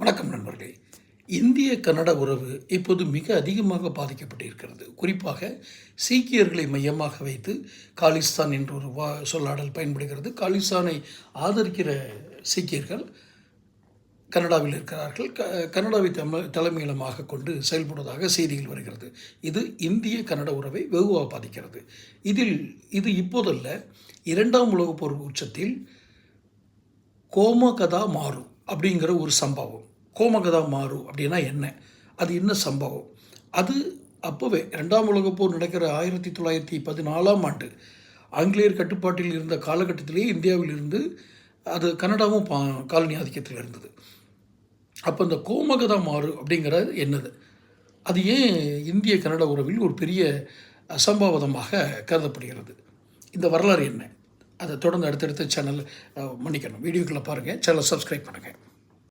வணக்கம் நண்பர்களே. இந்திய கன்னட உறவு இப்போது மிக அதிகமாக பாதிக்கப்பட்டிருக்கிறது. குறிப்பாக சீக்கியர்களை மையமாக வைத்து காலிஸ்தான் என்ற ஒரு சொல்லாடல் பயன்படுகிறது. காலிஸ்தானை ஆதரிக்கிற சீக்கியர்கள் கனடாவில் இருக்கிறார்கள். கனடாவை தலைமையிடமாக கொண்டு செயல்படுவதாக செய்திகள் வருகிறது. இது இந்திய கன்னட உறவை வெகுவாக பாதிக்கிறது. இது இப்போதல்ல, 2ஆம் உலகப் போர் உச்சத்தில் கோமகதா மாறு அப்படிங்கிற ஒரு சம்பவம். கோமகதா மாறு அப்படின்னா என்ன, அது என்ன சம்பவம்? அது அப்போவே 2ஆம் உலகப் போர் நடக்கிற 1914ஆம் ஆண்டு ஆங்கிலேயர் கட்டுப்பாட்டில் இருந்த காலகட்டத்திலேயே இந்தியாவில் இருந்து அது கனடாவும் காலனி ஆதிக்கத்தில் இருந்தது. அப்போ இந்த கோமகதா மாறு அப்படிங்கிறது என்னது, அது ஏன் இந்திய கன்னட உறவில் ஒரு பெரிய அசம்பாவிதமாக கருதப்படுகிறது, இந்த வரலாறு என்ன, அதை தொடர்ந்து அடுத்தடுத்த சேனல் வீடியோக்களை பாருங்கள், சேனலை சப்ஸ்கிரைப் பண்ணுங்கள்.